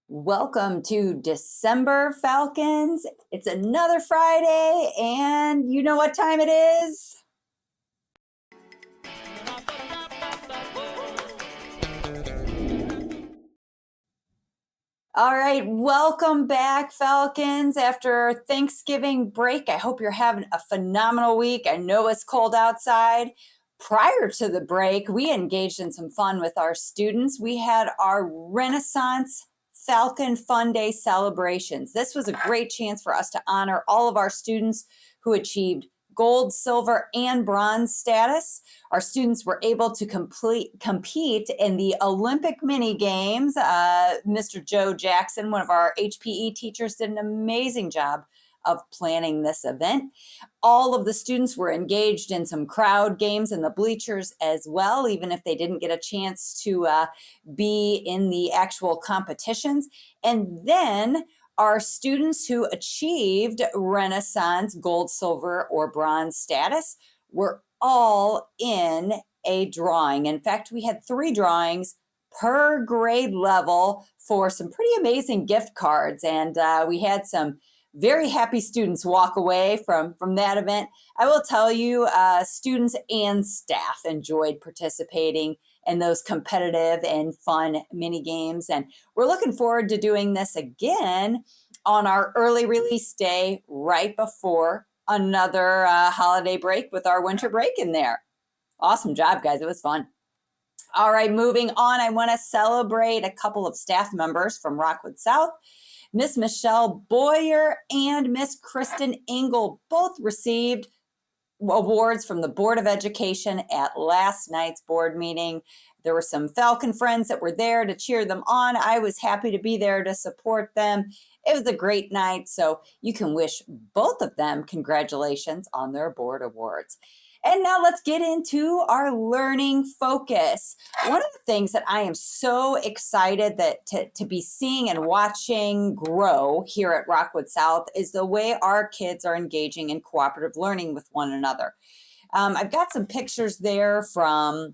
Welcome to December Falcons. It's another Friday, and you know what time it is? All right, welcome back, Falcons, after Thanksgiving break. I hope you're having a phenomenal week. I know it's cold outside. Prior to the break, we engaged in some fun with our students. We had our Renaissance Falcon Fun Day celebrations. This was a great chance for us to honor all of our students who achieved gold, silver, and bronze status. Our students were able to compete in the Olympic mini games. Mr. Joe Jackson, one of our HPE teachers, did an amazing job of planning this event. All of the students were engaged in some crowd games in the bleachers as well, even if they didn't get a chance to be in the actual competitions. And then our students who achieved Renaissance gold, silver, or bronze status were all in a drawing. In fact, we had 3 drawings per grade level for some pretty amazing gift cards. And we had some very happy students walk away from that event. I will tell you, students and staff enjoyed participating in those competitive and fun mini games. And we're looking forward to doing this again on our early release day right before another holiday break with our winter break in there. Awesome job, guys. It was fun. All right, moving on, I want to celebrate a couple of staff members from Rockwood South. Miss Michelle Boyer and Miss Kristen Engel both received awards from the Board of Education at last night's board meeting. There were some Falcon friends that were there to cheer them on. I was happy to be there to support them. It was a great night, so you can wish both of them congratulations on their board awards. And now let's get into our learning focus. One of the things that I am so excited that to be seeing and watching grow here at Rockwood South is the way our kids are engaging in cooperative learning with one another. I've got some pictures there from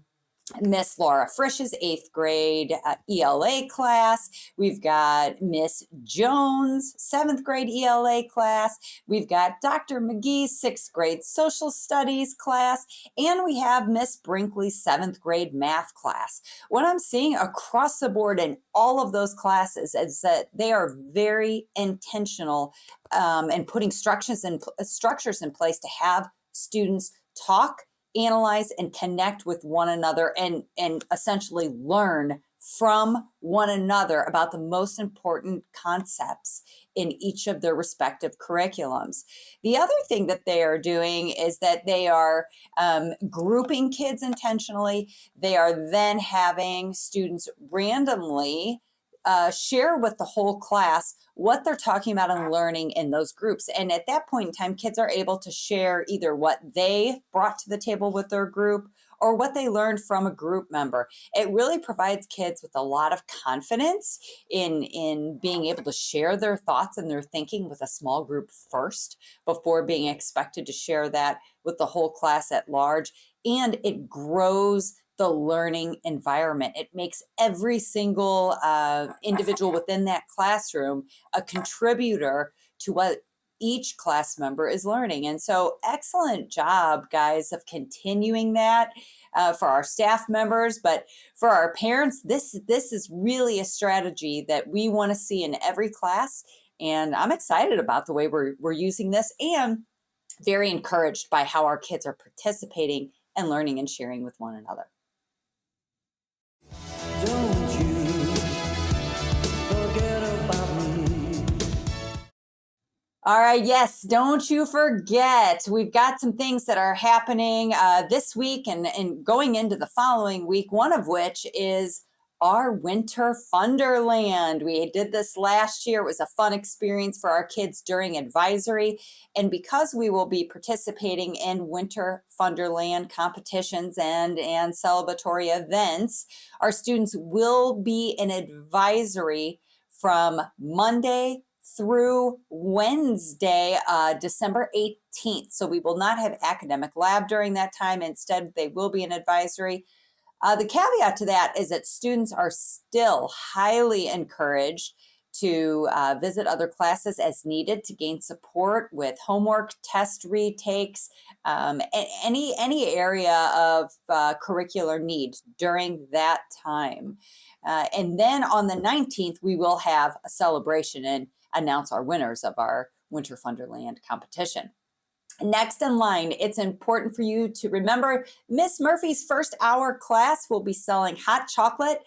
Miss Laura Frisch's 8th grade ELA class. We've got Miss Jones' 7th grade ELA class. We've got Dr. McGee's 6th grade social studies class. And we have Miss Brinkley's 7th grade math class. What I'm seeing across the board in all of those classes is that they are very intentional and putting structures in place to have students talk, analyze, and connect with one another and essentially learn from one another about the most important concepts in each of their respective curriculums. The other thing that they are doing is that they are grouping kids intentionally. They are then having students randomly share with the whole class what they're talking about and learning in those groups. And at that point in time, kids are able to share either what they brought to the table with their group or what they learned from a group member. It really provides kids with a lot of confidence in being able to share their thoughts and their thinking with a small group first before being expected to share that with the whole class at large. And it grows the learning environment. It makes every single individual within that classroom a contributor to what each class member is learning. And so excellent job, guys, of continuing that for our staff members. But for our parents, this is really a strategy that we want to see in every class. And I'm excited about the way we're using this and very encouraged by how our kids are participating and learning and sharing with one another. Don't you forget about me. All right, yes, don't you forget. We've got some things that are happening this week and going into the following week, one of which is our Winter Funderland. We did this last year. It was a fun experience for our kids during advisory. And because we will be participating in Winter Funderland competitions and celebratory events, our students will be in advisory from Monday through Wednesday, December 18th. So we will not have academic lab during that time. Instead, they will be in advisory. The caveat to that is that students are still highly encouraged to visit other classes as needed to gain support with homework, test retakes, any area of curricular need during that time. And then on the 19th, we will have a celebration and announce our winners of our Winter Funderland competition. Next in line, it's important for you to remember Miss Murphy's first hour class will be selling hot chocolate,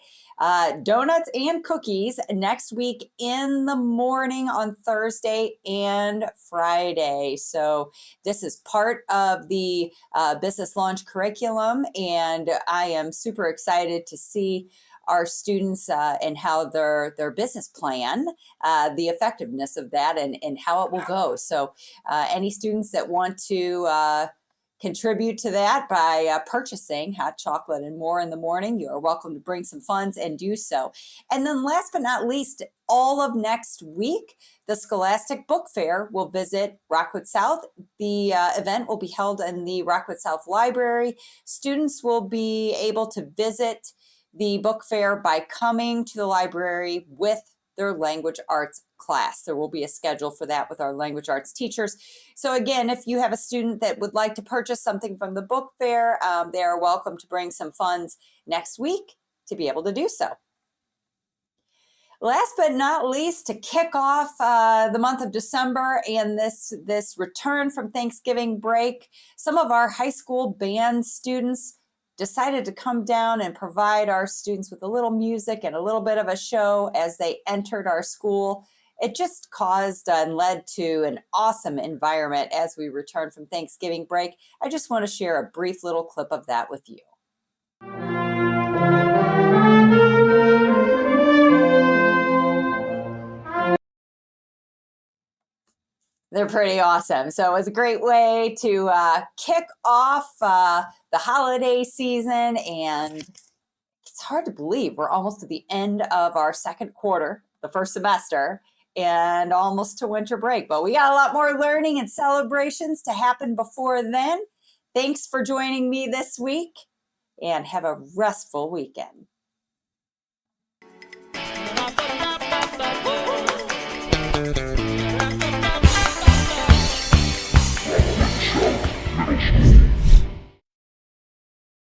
donuts, and cookies next week in the morning on Thursday and Friday. So this is part of the business launch curriculum, and I am super excited to see our students and how their business plan, the effectiveness of that, and how it will go. So any students that want to contribute to that by purchasing hot chocolate and more in the morning, you are welcome to bring some funds and do so. And then last but not least, all of next week, the Scholastic Book Fair will visit Rockwood South. The event will be held in the Rockwood South Library. Students will be able to visit the book fair by coming to the library with their language arts class. There will be a schedule for that with our language arts teachers. So again, if you have a student that would like to purchase something from the book fair, they are welcome to bring some funds next week to be able to do so. Last but not least, to kick off the month of December and this return from Thanksgiving break, some of our high school band students decided to come down and provide our students with a little music and a little bit of a show as they entered our school. It just caused and led to an awesome environment as we return from Thanksgiving break. I just want to share a brief little clip of that with you. They're pretty awesome. So it was a great way to kick off the holiday season. And it's hard to believe we're almost to the end of our second quarter, the first semester, and almost to winter break. But we got a lot more learning and celebrations to happen before then. Thanks for joining me this week, and have a restful weekend.